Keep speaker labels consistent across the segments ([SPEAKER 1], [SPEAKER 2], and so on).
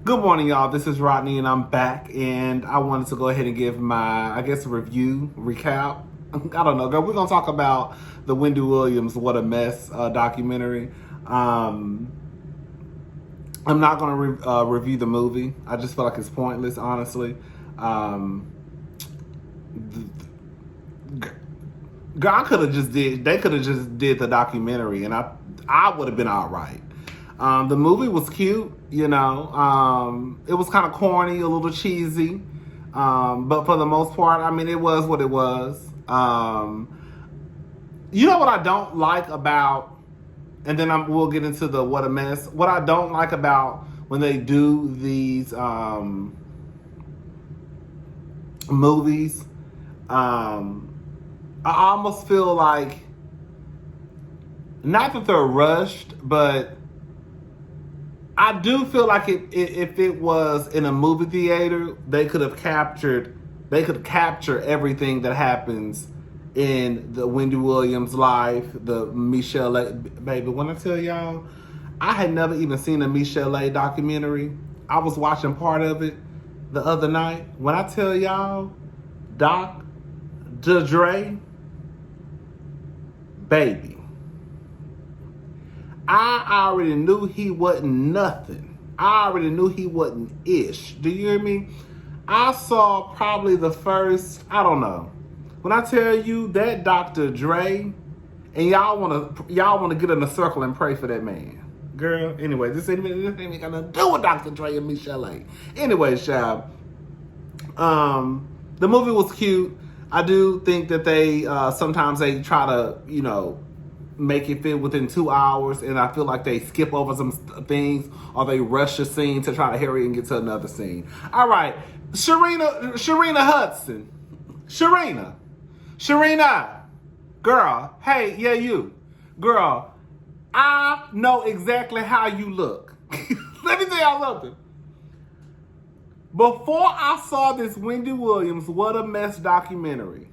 [SPEAKER 1] Good morning, y'all. This is Rodney, and I'm back. And I wanted to go ahead and give my, review, recap. I don't know, girl. We're gonna talk about the Wendy Williams "What a Mess" documentary. I'm not gonna review the movie. I just feel like it's pointless, honestly. Girl, They could have just did the documentary, and I would have been all right. The movie was cute, you know. It was kind of corny, a little cheesy, but for the most part, I mean, it was what it was. You know what I don't like about, and then we'll get into the what a mess. What I don't like about when they do these movies, I almost feel like, not that they're rushed, but I do feel like if it was in a movie theater, they could capture everything that happens in the Wendy Williams life, the Michelle baby. When I tell y'all, I had never even seen a Michelle documentary. I was watching part of it the other night. When I tell y'all, Dre, baby, I already knew he wasn't nothing. I already knew he wasn't ish. Do you hear me? I saw probably the first, I don't know. When I tell you that Dr. Dre, and y'all wanna get in a circle and pray for that man. Girl, anyway, this ain't got nothing to do with Dr. Dre and Michelle A. Anyway, child. The movie was cute. I do think that they sometimes they try to, make it fit within 2 hours, and I feel like they skip over some things or they rush a scene to try to hurry and get to another scene. All right, Sharina Hudson. Sharina, girl, hey, yeah, you. Girl, I know exactly how you look. Let me tell y'all something. Before I saw this Wendy Williams "What a Mess" documentary,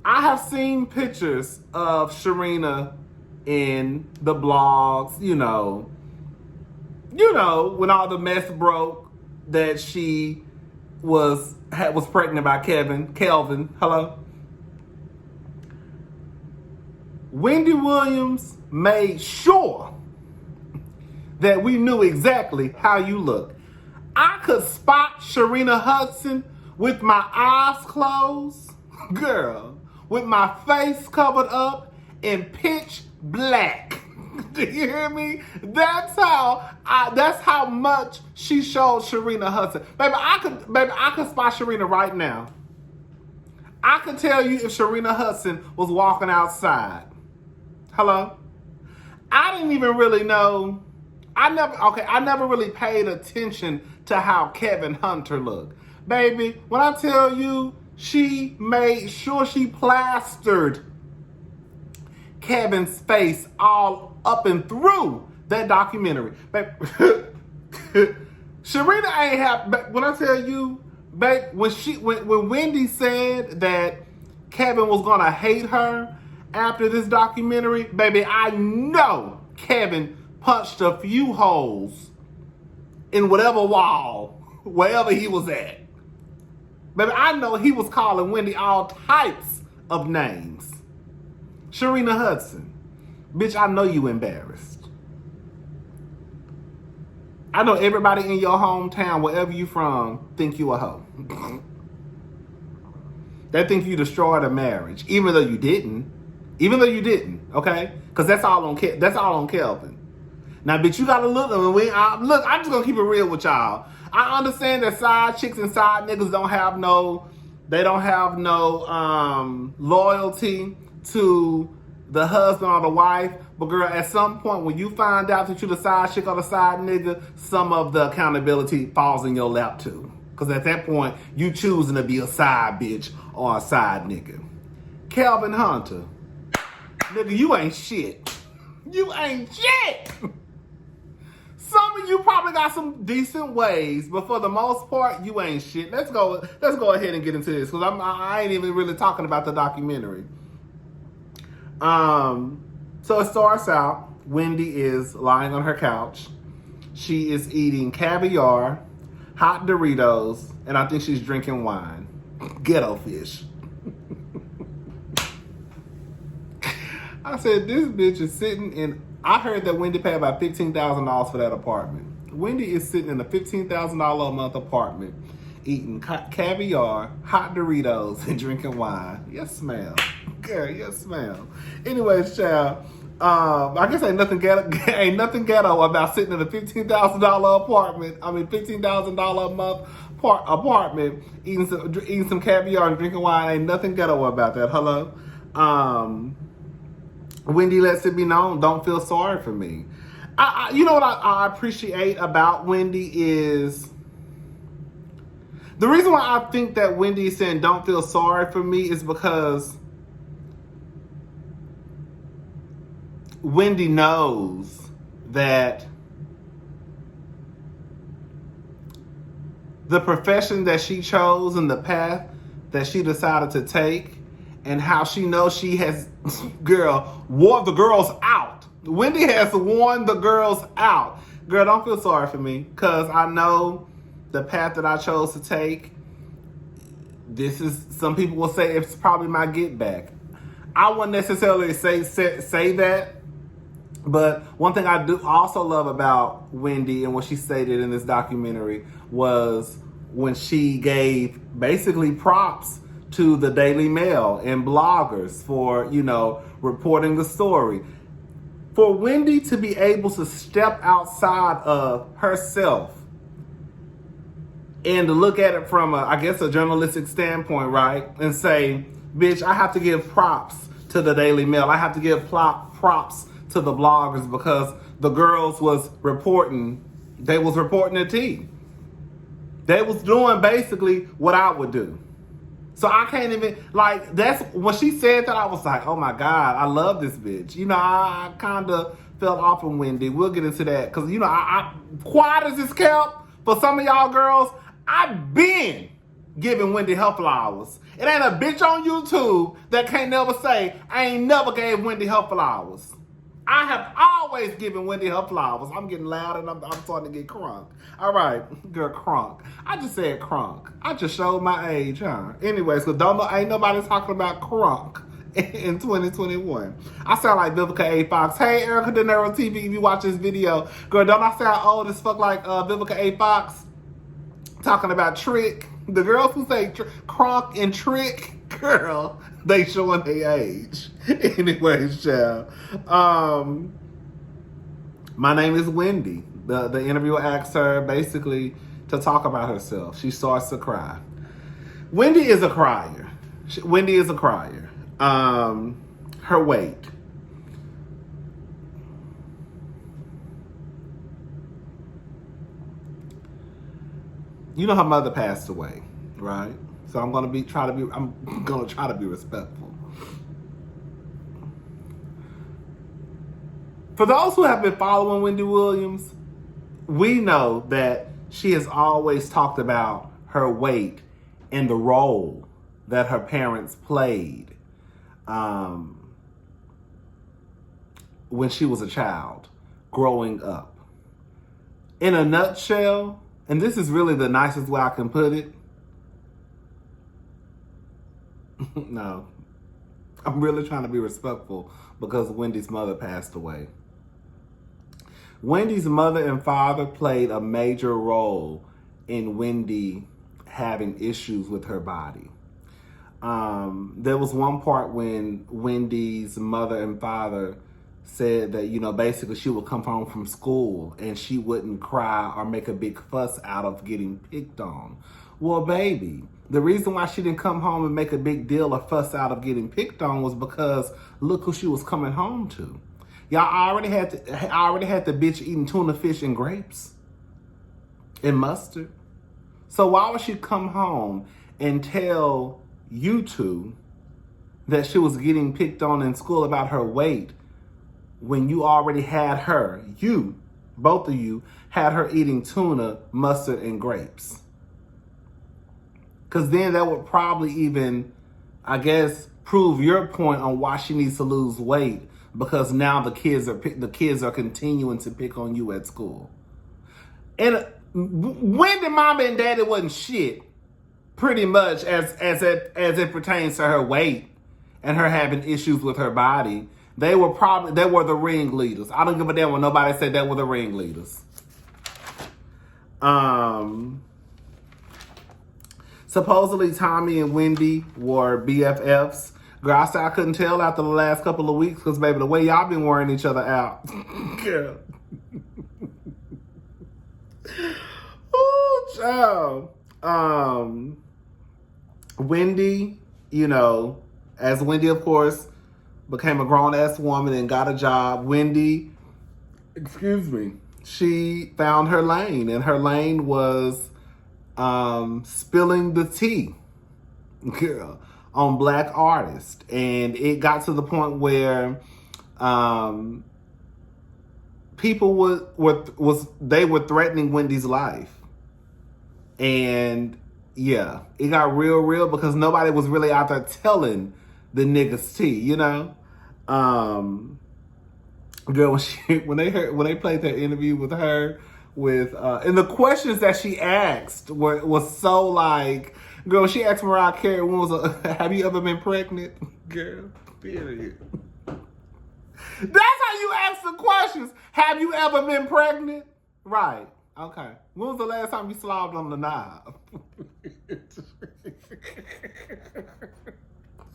[SPEAKER 1] I have seen pictures of Sharina in the blogs, when all the mess broke, that she was pregnant by Kelvin. Hello? Wendy Williams made sure that we knew exactly how you look. I could spot Sharina Hudson with my eyes closed, girl, with my face covered up in pitch black. Do you hear me? That's how much she showed Sharina Hudson. Baby, I could spot Sharina right now. I could tell you if Sharina Hudson was walking outside. Hello? I didn't even really know. I never really paid attention to how Kevin Hunter looked. Baby, when I tell you, she made sure she plastered Kevin's face all up and through that documentary. Baby, Sharina ain't have, when I tell you, babe, when Wendy said that Kevin was gonna hate her after this documentary, baby, I know Kevin punched a few holes in whatever wall, wherever he was at. Baby, I know he was calling Wendy all types of names. Sharina Hudson, bitch, I know you embarrassed. I know everybody in your hometown, wherever you from, think you a hoe. They think you destroyed a marriage, even though you didn't. Okay? Because that's all on Kelvin. Now, bitch, you gotta look. I'm just gonna keep it real with y'all. I understand that side chicks and side niggas don't have no loyalty to the husband or the wife. But girl, at some point when you find out that you the side chick or the side nigga, some of the accountability falls in your lap too. Because at that point, you choosing to be a side bitch or a side nigga. Kelvin Hunter, nigga, you ain't shit. You ain't shit. Some of you probably got some decent ways, but for the most part, you ain't shit. Let's go ahead and get into this, because I ain't even really talking about the documentary. So it starts out, Wendy is lying on her couch. she is eating caviar, hot Doritos, and I think she's drinking wine. Ghetto fish. I said, this bitch is sitting in... I heard that Wendy paid about $15,000 for that apartment. Wendy is sitting in a $15,000 a month apartment, eating caviar, hot Doritos, and drinking wine. Yes, ma'am. Girl, yes, ma'am. Anyways, child, I guess ain't nothing ghetto about sitting in a $15,000 apartment. I mean, $15,000 a month apartment, eating some caviar and drinking wine. Ain't nothing ghetto about that. Hello. Wendy lets it be known, don't feel sorry for me. You know what I appreciate about Wendy is... The reason why I think that Wendy is saying don't feel sorry for me is because Wendy knows that the profession that she chose and the path that she decided to take and how she knows she has, wore the girls out. Wendy has worn the girls out. Girl, don't feel sorry for me, because I know the path that I chose to take. This is, some people will say it's probably my get back. I wouldn't necessarily say that, but one thing I do also love about Wendy and what she stated in this documentary was when she gave basically props to the Daily Mail and bloggers for, reporting the story. For Wendy to be able to step outside of herself and to look at it from a journalistic standpoint, right? And say, bitch, I have to give props to the Daily Mail. I have to give props to the bloggers because the girls was reporting the tea. They was doing basically what I would do. So I can't even, that's, when she said that, I was like, oh my God, I love this bitch. I kind of fell off from Wendy. We'll get into that. Because, I quiet as it's kept, for some of y'all girls, I've been giving Wendy her flowers. It ain't a bitch on YouTube that can't never say, I ain't never gave Wendy her flowers. I have always given Wendy her flowers. I'm getting loud and I'm starting to get crunk. All right, girl, crunk. I just said crunk. I just showed my age, huh? Anyways, because ain't nobody talking about crunk in 2021. I sound like Vivica A. Fox. Hey, Erica De Niro TV, if you watch this video. Girl, don't I sound old as fuck like Vivica A. Fox? Talking about trick. The girls who say crunk and trick, girl, they showing their age. Anyways, child. My name is Wendy. The interviewer asked her basically to talk about herself. She starts to cry. Wendy is a crier. Her weight. Her mother passed away, right? So I'm gonna try to be respectful. For those who have been following Wendy Williams, we know that she has always talked about her weight and the role that her parents played when she was a child, growing up. In a nutshell, and this is really the nicest way I can put it, no, I'm really trying to be respectful because Wendy's mother passed away. Wendy's mother and father played a major role in Wendy having issues with her body. There was one part when Wendy's mother and father said that, basically she would come home from school and she wouldn't cry or make a big fuss out of getting picked on. Well, baby, the reason why she didn't come home and make a big deal or fuss out of getting picked on was because look who she was coming home to. Y'all, I already had the bitch eating tuna fish and grapes and mustard. So why would she come home and tell you two that she was getting picked on in school about her weight when you already had her, both of you, had her eating tuna, mustard, and grapes? Because then that would probably even, prove your point on why she needs to lose weight, because now the kids are continuing to pick on you at school. And Wendy mama and daddy wasn't shit, pretty much as it pertains to her weight and her having issues with her body. They were the ringleaders. I don't give a damn when nobody said they were the ringleaders. Supposedly Tommy and Wendy were BFFs. Girl, I said I couldn't tell after the last couple of weeks because, baby, the way y'all been wearing each other out. Girl. Ooh, child. Wendy, you know, as Wendy, of course, became a grown-ass woman and got a job, Wendy, she found her lane, and her lane was spilling the tea, girl, on black artists. And it got to the point where people were threatening Wendy's life. And yeah, it got real because nobody was really out there telling the niggas tea, you know? Girl, when they played that interview with her, and the questions that she asked was so like, girl, she asked Mariah Carey, have you ever been pregnant? Girl, period. That's how you ask the questions. Have you ever been pregnant? Right. Okay. When was the last time you slobbed on the knob?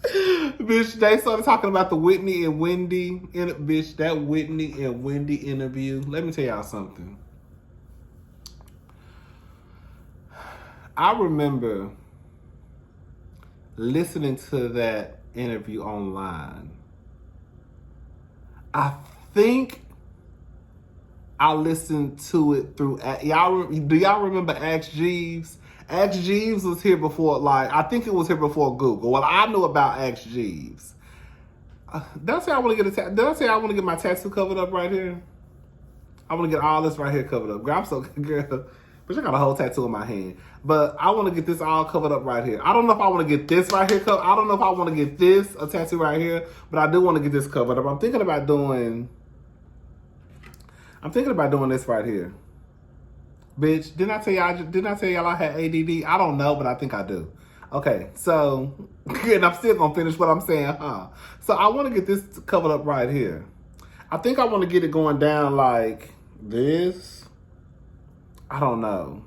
[SPEAKER 1] Bitch, they started talking about the Whitney and Wendy. Bitch, that Whitney and Wendy interview. Let me tell y'all something. I remember listening to that interview online. I think I listened to it through do y'all remember Ask Jeeves? Ask Jeeves was here before, I think it was here before Google. Well, I knew about Ask Jeeves. Did I say I want to get my tattoo covered up right here? I want to get all this right here covered up. Girl, I'm so girl. But I got a whole tattoo in my hand. But I want to get this all covered up right here. I don't know if I want to get this right here covered. I don't know if I want to get this a tattoo right here. But I do want to get this covered up. I'm thinking about doing this right here. Bitch, didn't I tell y'all I had ADD? I don't know, but I think I do. Okay, so, and I'm still gonna finish what I'm saying, huh? So I want to get this covered up right here. I think I want to get it going down like this. I don't know.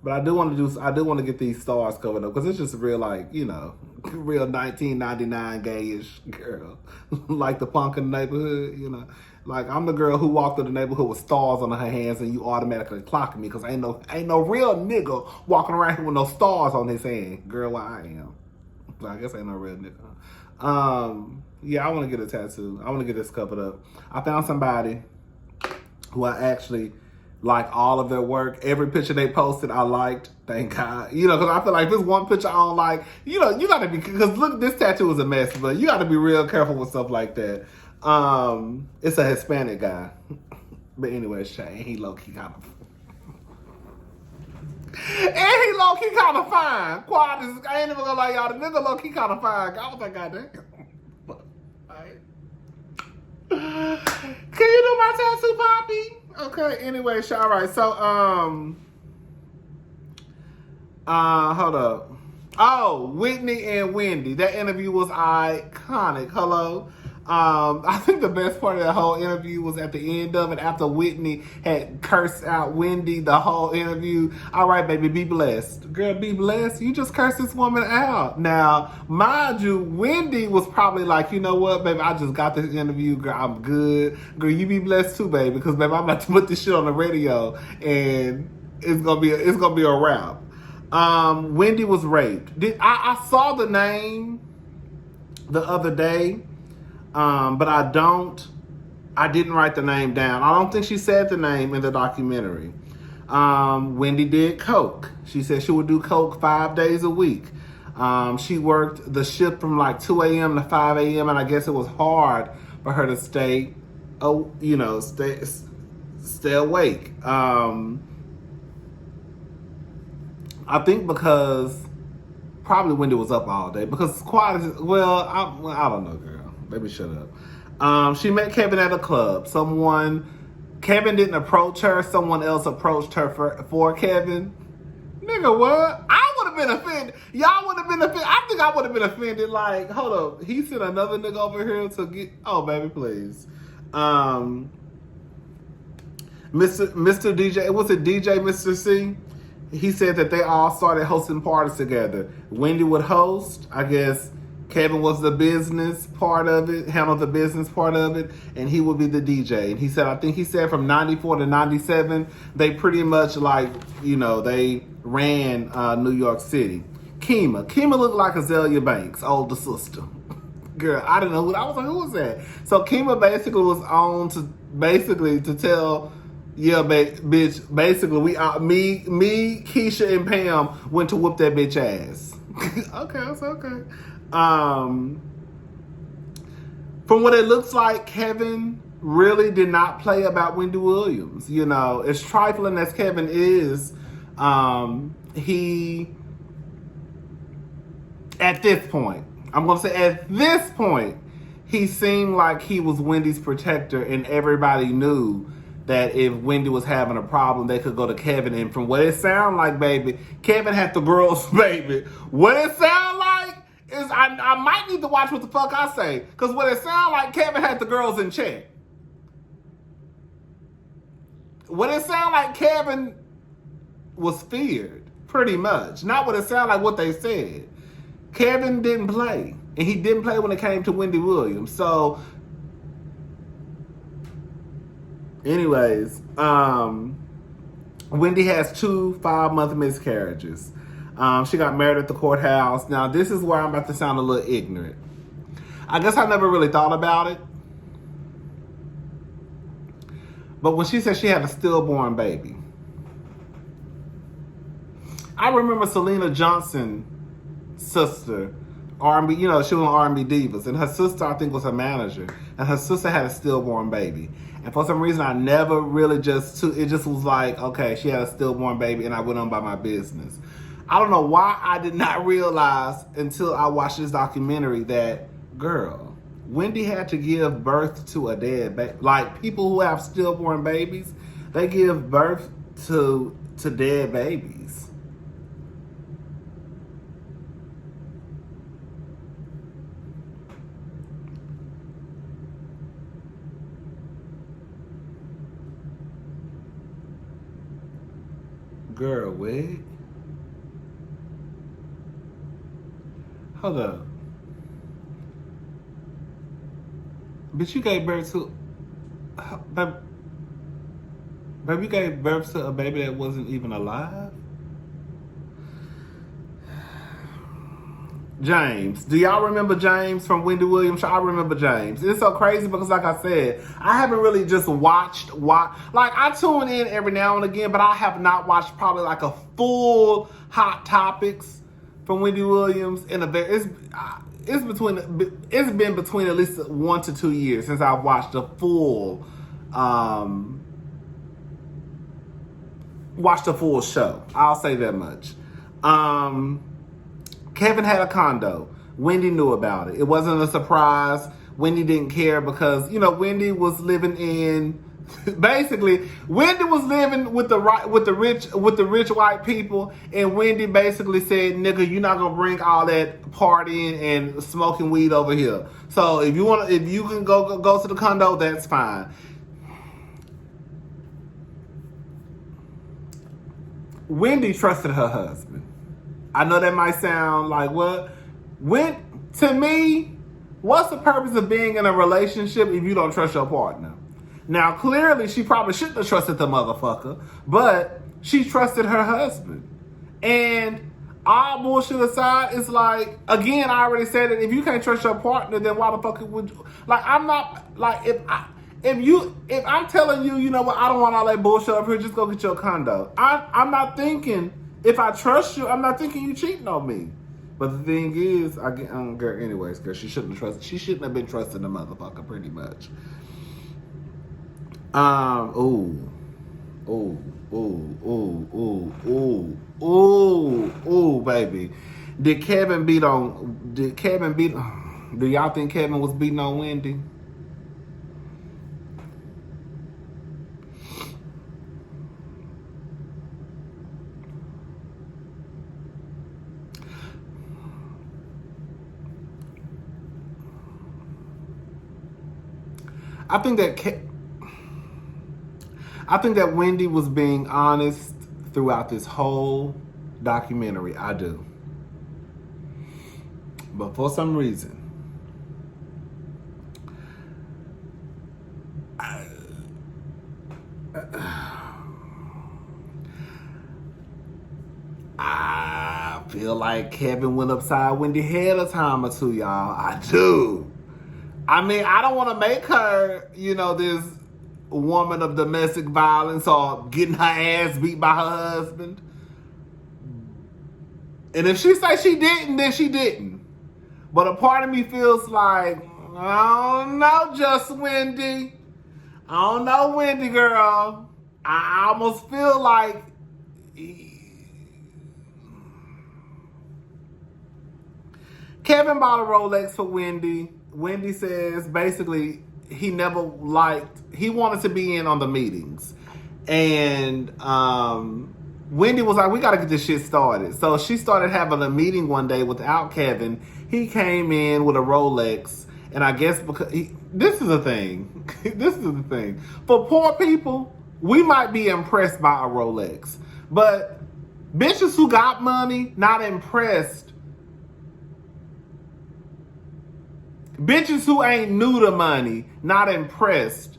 [SPEAKER 1] But I do want to get these stars covered up because it's just real, real 1999 gayish girl. Like the punk in the neighborhood, you know. Like, I'm the girl who walked through the neighborhood with stars on her hands and you automatically clocking me because ain't no real nigga walking around here with no stars on his hand. Girl, well, I am. But I guess ain't no real nigga. Yeah, I want to get a tattoo. I want to get this covered up. I found somebody who I actually like all of their work. Every picture they posted, I liked. Thank God. You know, because I feel like this one picture I don't like, you know, you got to be, because look, this tattoo is a mess, but you got to be real careful with stuff like that. It's a Hispanic guy. But anyway, Shay, he low-key kind of... And he low-key kind of fine. Quad is, I ain't even gonna lie, y'all, the nigga low-key kind of fine. I was like, goddamn. Alright. Can you do my tattoo, Poppy? Okay, anyway, Shay, alright, so, hold up. Oh, Whitney and Wendy. That interview was iconic. Hello. I think the best part of that whole interview was at the end of it, after Whitney had cursed out Wendy the whole interview. All right, baby, be blessed. Girl, be blessed. You just cursed this woman out. Now, mind you, Wendy was probably like, you know what, baby, I just got this interview. Girl, I'm good. Girl, you be blessed too, baby, because, baby, I'm about to put this shit on the radio, and it's gonna be a wrap. Wendy was raped. I saw the name the other day. But I didn't write the name down. I don't think she said the name in the documentary. Wendy did coke. She said she would do coke 5 days a week. She worked the shift from like 2 a.m. to 5 a.m. and I guess it was hard for her to stay awake. I think because probably Wendy was up all day because I don't know, girl. Baby, shut up. She met Kevin at a club. Someone Kevin didn't approach her. Someone else approached her for Kevin. Nigga, what? I would have been offended. Y'all would have been offended. I think I would have been offended. Like, hold up. He sent another nigga over here to get... Oh, baby, please. Mr. DJ... Was it DJ Mr. C? He said that they all started hosting parties together. Wendy would host. I guess Kevin was the business part of it, handled the business part of it, and he would be the DJ. And he said, I think he said from 94 to 97, they pretty much like, you know, they ran New York City. Kima looked like Azalea Banks' older sister. Girl, I didn't know who, I was like, who was that? So Kima basically was on to tell, yeah, bitch, basically me, Keisha, and Pam went to whoop that bitch ass. Okay, that's okay. From what it looks like, Kevin really did not play about Wendy Williams. You know, as trifling as Kevin is, he, at this point, I'm going to say at this point, he seemed like he was Wendy's protector, and everybody knew that if Wendy was having a problem, they could go to Kevin. And from what it sounded like, baby, Kevin had the girls, baby. What it sounded like is, I might need to watch what the fuck I say, because what it sounded like, Kevin had the girls in check. What it sounded like, Kevin was feared, pretty much. Not what it sounded like, what they said. Kevin didn't play, and he didn't play when it came to Wendy Williams. So, anyways, Wendy has 2 5-month miscarriages. She got married at the courthouse. Now, this is where I'm about to sound a little ignorant. I guess I never really thought about it. But when she said she had a stillborn baby, I remember Selena Johnson's sister, R&B, you know, she was on R&B Divas, and her sister, I think, was her manager, and her sister had a stillborn baby. And for some reason, I never really it just was like, okay, she had a stillborn baby, and I went on by my business. I don't know why I did not realize until I watched this documentary that, girl, Wendy had to give birth to a dead baby. Like, people who have stillborn babies, they give birth to dead babies. Girl, wait. Hold up. Bitch, you gave birth to... Baby, you gave birth to a baby that wasn't even alive? James. Do y'all remember James from Wendy Williams? I remember James. It's so crazy because, like I said, I haven't really just watched. Like, I tune in every now and again, but I have not watched probably like a full Hot Topics from Wendy Williams in a very... It's been between at least 1 to 2 years since I've watched a full show. I'll say that much. Kevin had a condo. Wendy knew about it. It wasn't a surprise. Wendy didn't care because, you know, Wendy was living in... Basically, Wendy was living with the rich white people, and Wendy basically said, "Nigga, you're not gonna bring all that partying and smoking weed over here. So if you can go to the condo, that's fine." Wendy trusted her husband. I know that might sound like what? To me, what's the purpose of being in a relationship if you don't trust your partner? Now, clearly, she probably shouldn't have trusted the motherfucker, but she trusted her husband. And all bullshit aside, it's like, again, I already said that if you can't trust your partner, then why the fuck would you? Like, I'm not, like, if I'm telling you, you know what, I don't want all that bullshit up here, just go get your condo. I'm not thinking, if I trust you, I'm not thinking you cheating on me. But the thing is, girl, anyways, girl, she shouldn't have been trusting the motherfucker, pretty much. Baby. Do y'all think Kevin was beating on Wendy? I think that Wendy was being honest throughout this whole documentary. I do. But for some reason, I feel like Kevin went upside Wendy's head a time or two, y'all. I do. I mean, I don't want to make her, this woman of domestic violence or getting her ass beat by her husband. And if she say she didn't, then she didn't. But a part of me feels like, I don't know, just Wendy. I don't know, Wendy girl. I almost feel like Kevin bought a Rolex for Wendy. Wendy says basically he wanted to be in on the meetings. And Wendy was like, we got to get this shit started. So she started having a meeting one day without Kevin. He came in with a Rolex. And I guess because this is the thing. This is the thing. For poor people, we might be impressed by a Rolex. But bitches who got money, not impressed. Bitches who ain't new to money, not impressed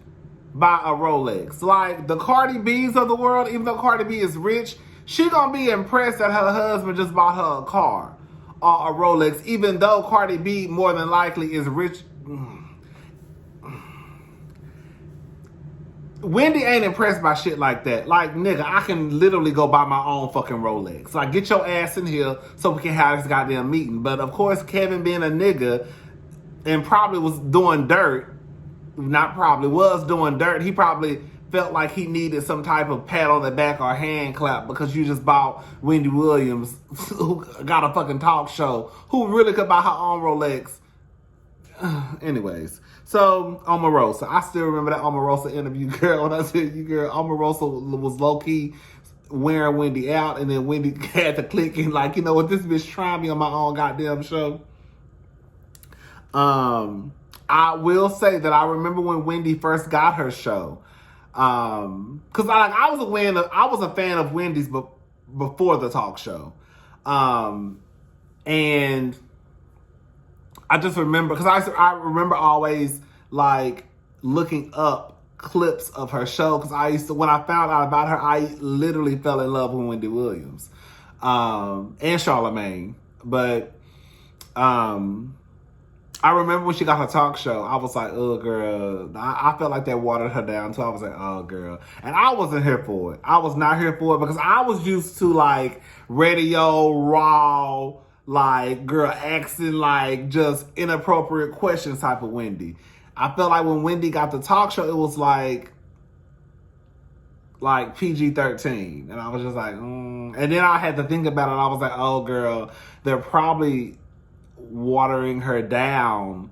[SPEAKER 1] by a Rolex. Like the Cardi B's of the world, even though Cardi B is rich, she gonna be impressed that her husband just bought her a car or a Rolex, even though Cardi B more than likely is rich. Wendy ain't impressed by shit like that. Like, nigga, I can literally go buy my own fucking Rolex. Like, get your ass in here so we can have this goddamn meeting. But of course, Kevin being a nigga, and probably was doing dirt, was doing dirt. He probably felt like he needed some type of pat on the back or hand clap because you just bought Wendy Williams, who got a fucking talk show, who really could buy her own Rolex. Anyways, so Omarosa. I still remember that Omarosa interview, girl. When I said you, girl, Omarosa was low-key wearing Wendy out, and then Wendy had to click in like, you know what, this bitch trying me on my own goddamn show. I will say that I remember when Wendy first got her show. Cause I was a fan of Wendy's before the talk show. And I just remember, cause I remember always like looking up clips of her show. Cause when I found out about her, I literally fell in love with Wendy Williams, and Charlamagne. But, I remember when she got her talk show, I was like, oh, girl. I felt like that watered her down, too. I was like, oh, girl. And I wasn't here for it. I was not here for it because I was used to, like, radio, raw, like, girl, asking, like, just inappropriate questions type of Wendy. I felt like when Wendy got the talk show, it was like PG-13. And I was just like, And then I had to think about it. I was like, oh, girl, they're probably watering her down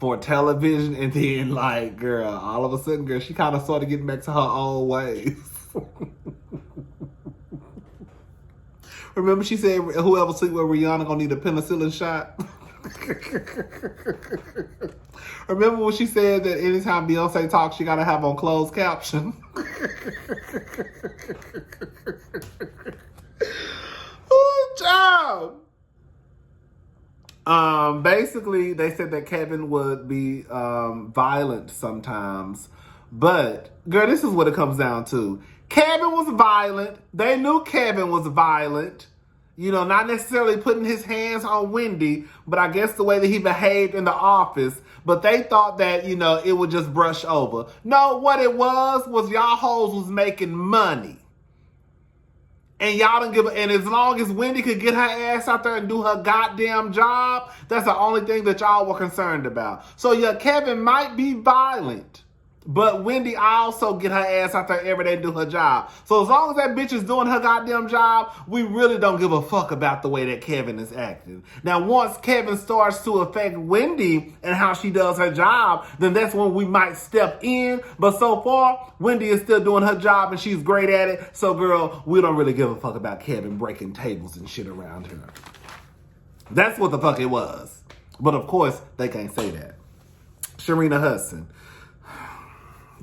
[SPEAKER 1] for television, and then like, girl, all of a sudden, girl, she kind of started getting back to her old ways. Remember she said whoever sleep with Rihanna gonna need a penicillin shot? Remember when she said that anytime Beyonce talks, she gotta have on closed caption? Ooh, child. Basically, they said that Kevin would be violent sometimes. But, girl, this is what it comes down to. Kevin was violent. They knew Kevin was violent. Not necessarily putting his hands on Wendy, but I guess the way that he behaved in the office. But they thought that, it would just brush over. No, what it was y'all hoes was making money. And y'all don't and as long as Wendy could get her ass out there and do her goddamn job, that's the only thing that y'all were concerned about. So yeah, Kevin might be violent, but Wendy also get her ass out there every day and do her job. So as long as that bitch is doing her goddamn job, we really don't give a fuck about the way that Kevin is acting. Now, once Kevin starts to affect Wendy and how she does her job, then that's when we might step in. But so far, Wendy is still doing her job and she's great at it. So girl, we don't really give a fuck about Kevin breaking tables and shit around her. That's what the fuck it was. But of course, they can't say that. Sharina Hudson.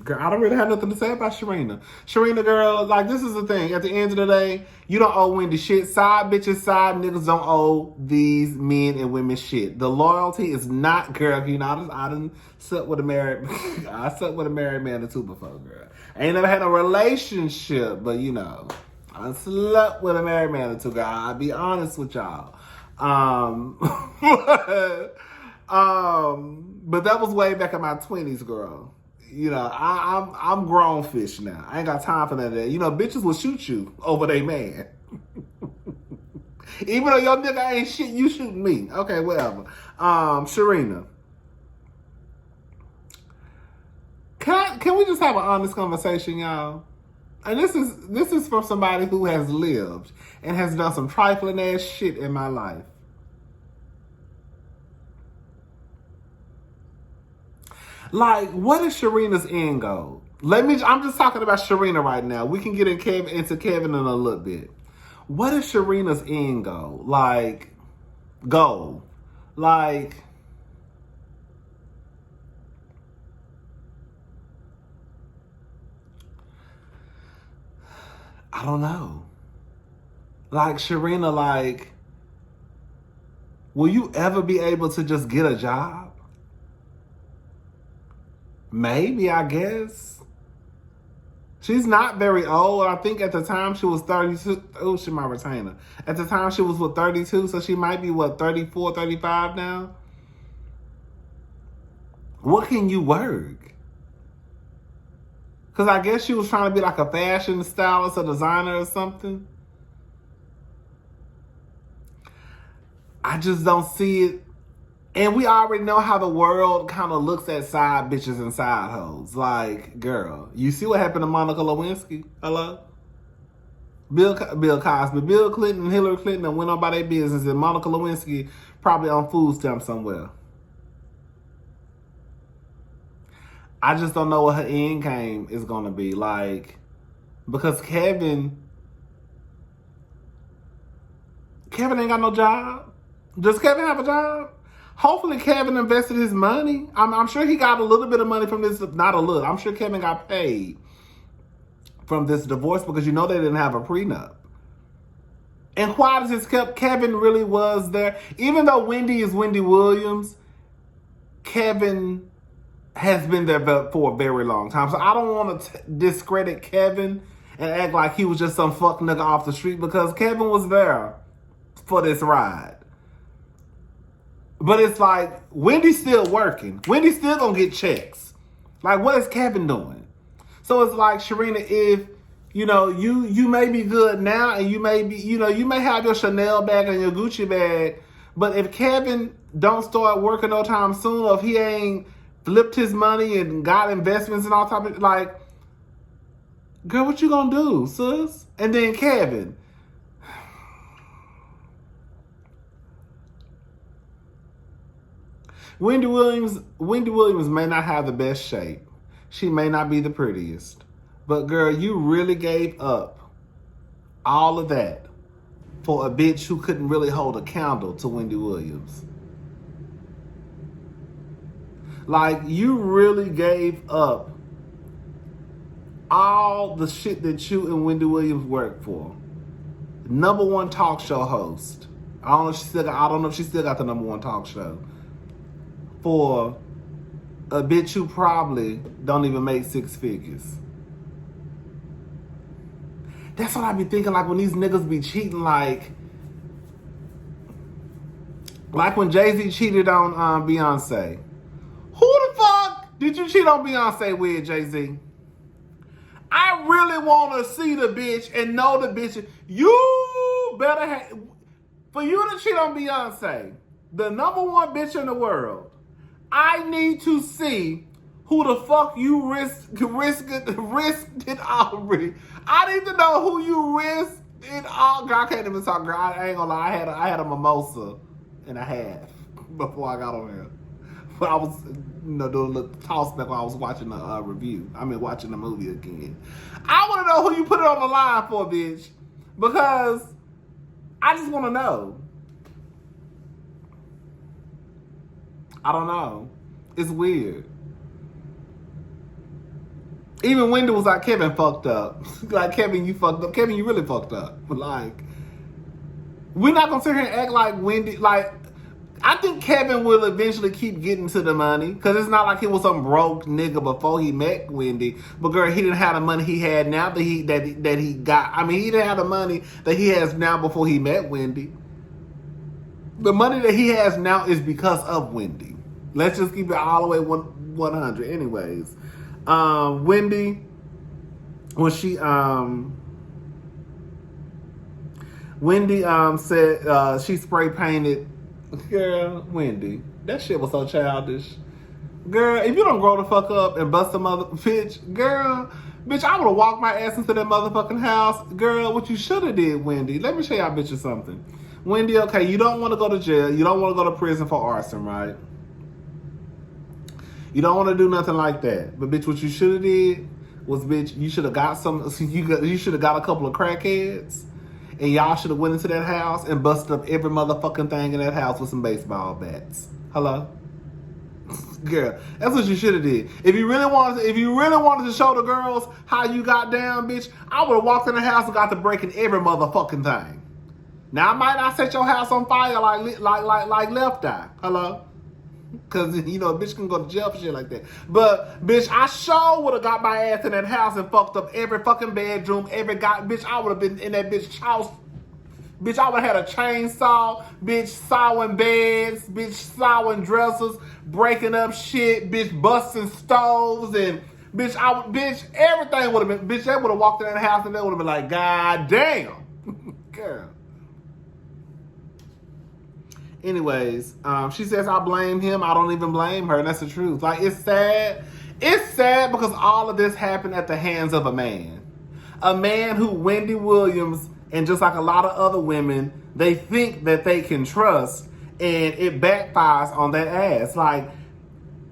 [SPEAKER 1] Girl, I don't really have nothing to say about Sharina. Sharina, girl, like, this is the thing. At the end of the day, you don't owe Wendy shit. Side bitches, side niggas don't owe these men and women shit. The loyalty is not, girl, you know, I done slept with a married, I slept with a married man or two before, girl. I ain't never had a relationship, but, you know, I slept with a married man or two, girl. I'll be honest with y'all. But that was way back in my 20s, girl. You know, I'm grown fish now. I ain't got time for none of that. You know, bitches will shoot you over they man. Even though your nigga ain't shit, you shooting me. Okay, whatever. Sharina. Can we just have an honest conversation, y'all? And this is from somebody who has lived and has done some trifling ass shit in my life. Like, what is Sharina's end goal? I'm just talking about Sharina right now. We can get into Kevin in a little bit. What is Sharina's end goal? Like, I don't know. Like, Sharina, like, will you ever be able to just get a job? Maybe, I guess. She's not very old. I think at the time she was 32. Oh, she my retainer. At the time she was, 32? So she might be, 34, 35 now? What can you work? Because I guess she was trying to be like a fashion stylist or designer or something. I just don't see it. And we already know how the world kind of looks at side bitches and side hoes. Like, girl, you see what happened to Monica Lewinsky? Hello? Bill Cosby. Bill Clinton and Hillary Clinton went on by their business, and Monica Lewinsky probably on food stamps somewhere. I just don't know what her end game is going to be. Like, because Kevin ain't got no job. Does Kevin have a job? Hopefully Kevin invested his money. I'm sure he got a little bit of money from this. Not a little. I'm sure Kevin got paid from this divorce because you know they didn't have a prenup. And why does this Kevin really was there? Even though Wendy is Wendy Williams, Kevin has been there for a very long time. So I don't want to discredit Kevin and act like he was just some fuck nigga off the street, because Kevin was there for this ride. But it's like, Wendy's still working. Wendy's still gonna get checks. Like, what is Kevin doing? So it's like, Sharina, if, you know, you may be good now, and you may be, you know, you may have your Chanel bag and your Gucci bag, but if Kevin don't start working no time soon, or if he ain't flipped his money and got investments and all type of, like, girl, what you gonna do, sis? And then Kevin, Wendy Williams may not have the best shape. She may not be the prettiest. But girl, you really gave up all of that for a bitch who couldn't really hold a candle to Wendy Williams. Like, you really gave up all the shit that you and Wendy Williams worked for. #1 talk show host. I don't know if she still got the #1 talk show. For a bitch who probably don't even make 6 figures. That's what I be thinking, like, when these niggas be cheating, like when Jay-Z cheated on Beyonce. Who the fuck did you cheat on Beyonce with, Jay-Z? I really want to see the bitch and know the bitch. You better have, for you to cheat on Beyonce, the #1 bitch in the world, I need to see who the fuck you risked it already. I need to know who you risked it all. Girl, I can't even talk, girl. I ain't gonna lie. I had a mimosa and a half before I got on here. But I was, doing a little toss back while I was watching the review. Watching the movie again. I want to know who you put it on the line for, bitch. Because I just want to know. I don't know. It's weird. Even Wendy was like, Kevin fucked up. Like, Kevin, you fucked up. Kevin, you really fucked up. But like, we're not gonna sit here and act like Wendy, like, I think Kevin will eventually keep getting to the money, because it's not like he was some broke nigga before he met Wendy. But girl, he didn't have the money he had now that he got. I mean, he didn't have the money that he has now before he met Wendy. The money that he has now is because of Wendy. Let's just keep it all the way 100. Anyways, Wendy, when she said she spray painted. Girl, Wendy, that shit was so childish. Girl, if you don't grow the fuck up and bust a mother bitch, bitch, I would have walked my ass into that motherfucking house. Girl, what you should have did, Wendy. Let me show y'all bitches something. Wendy, okay, you don't want to go to jail. You don't want to go to prison for arson, right? You don't want to do nothing like that. But bitch, what you should have did was, bitch, you should have got you should have got a couple of crackheads. And y'all should have went into that house and busted up every motherfucking thing in that house with some baseball bats. Hello? Girl, that's what you should have did. If you really wanted to show the girls how you got down, bitch, I would have walked in the house and got to breaking every motherfucking thing. Now I might not set your house on fire like Left Eye. Hello? Cause you know a bitch can go to jail for shit like that. But bitch, I sure would have got my ass in that house and fucked up every fucking bedroom, bitch. I would have been in that bitch house. Bitch, I would have had a chainsaw, bitch, sawing beds, bitch, sawing dressers, breaking up shit, bitch, busting stoves, and bitch, everything would have been, bitch, they would have walked in that house and they would have been like, God damn. Girl. Anyways, she says, I blame him. I don't even blame her. And that's the truth. Like, it's sad. It's sad because all of this happened at the hands of a man. A man who Wendy Williams, and just like a lot of other women, they think that they can trust, and it backfires on that ass. Like,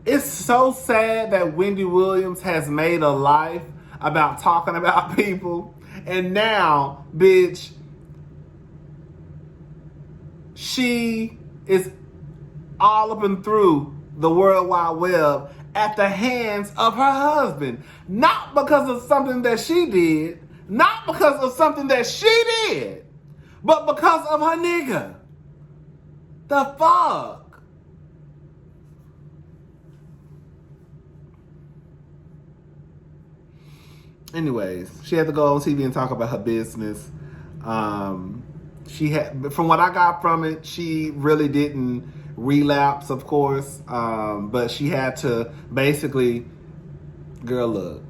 [SPEAKER 1] it's so sad that Wendy Williams has made a life about talking about people. And now, bitch, she is all up and through the World Wide Web at the hands of her husband. Not because of something that she did, not because of something that she did, but because of her nigga. The fuck? Anyways, she had to go on TV and talk about her business. She had, from what I got from it, she really didn't relapse, of course, but she had to basically, girl, look,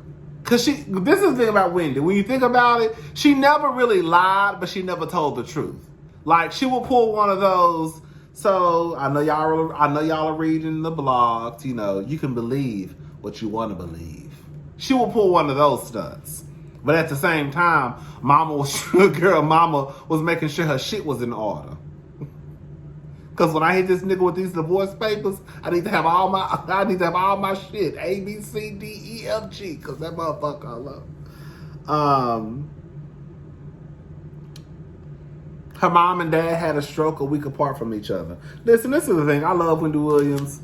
[SPEAKER 1] because this is the thing about Wendy. When you think about it, she never really lied, but she never told the truth. Like, she will pull one of those. So I know y'all are reading the blogs. You know, you can believe what you want to believe. She will pull one of those stunts. But at the same time, Mama was making sure her shit was in order. Cause when I hit this nigga with these divorce papers, I need to have all my shit. A, B, C, D, E, F, G. Cause that motherfucker I love. Her mom and dad had a stroke a week apart from each other. Listen, this is the thing. I love Wendy Williams.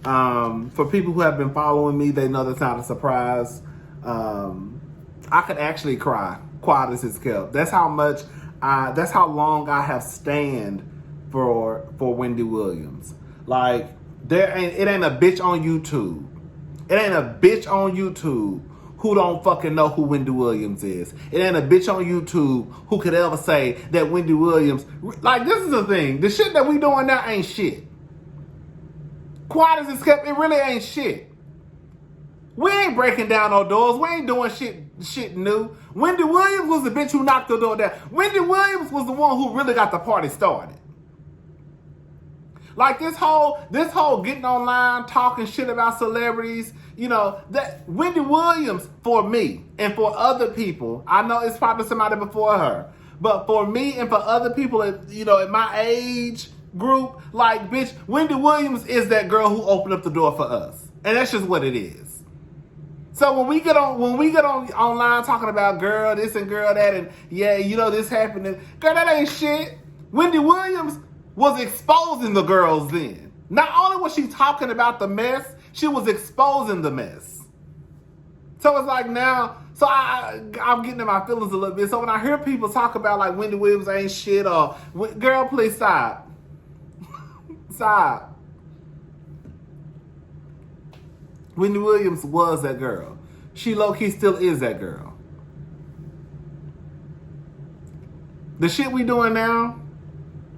[SPEAKER 1] For people who have been following me, they know that's not a surprise. I could actually cry, quiet as it's kept. That's how long I have stand for Wendy Williams. Like, it ain't a bitch on YouTube. It ain't a bitch on YouTube who don't fucking know who Wendy Williams is. It ain't a bitch on YouTube who could ever say that Wendy Williams, like, this is the thing. The shit that we doing now ain't shit. Quiet as it's kept, it really ain't shit. We ain't breaking down no doors. We ain't doing shit new. Wendy Williams was the bitch who knocked the door down. Wendy Williams was the one who really got the party started. Like, this whole getting online, talking shit about celebrities, you know, that Wendy Williams, for me and for other people, I know it's probably somebody before her, but for me and for other people, you know, in my age group, like, bitch, Wendy Williams is that girl who opened up the door for us. And that's just what it is. So when we get on online talking about girl this and girl that, and yeah, you know, this happened, girl, that ain't shit. Wendy Williams was exposing the girls then. Not only was she talking about the mess, she was exposing the mess. So it's like now, so I'm getting in my feelings a little bit. So when I hear people talk about like Wendy Williams ain't shit or, girl, please stop. Stop. Wendy Williams was that girl. She low-key still is that girl. The shit we doing now,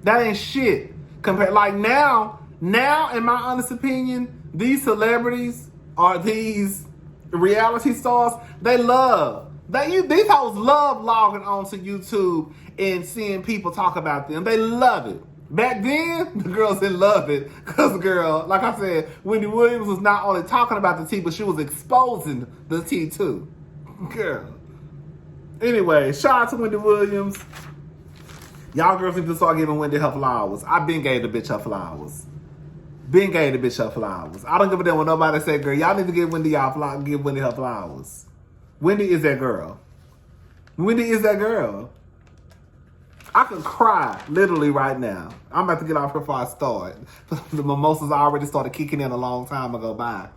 [SPEAKER 1] that ain't shit. Compared, like now, in my honest opinion, these celebrities or these reality stars, these hoes love logging onto YouTube and seeing people talk about them. They love it. Back then, the girls didn't love it because, girl, like I said, Wendy Williams was not only talking about the tea, but she was exposing the tea too. Girl. Anyway, shout out to Wendy Williams. Y'all girls need to start giving Wendy her flowers. I been gave the bitch her flowers. Been gave the bitch her flowers. I don't give a damn what nobody say, girl. Y'all need to give Wendy her flowers. Wendy is that girl. Wendy is that girl. I could cry literally right now. I'm about to get off here before I start. The mimosas already started kicking in a long time ago. Bye.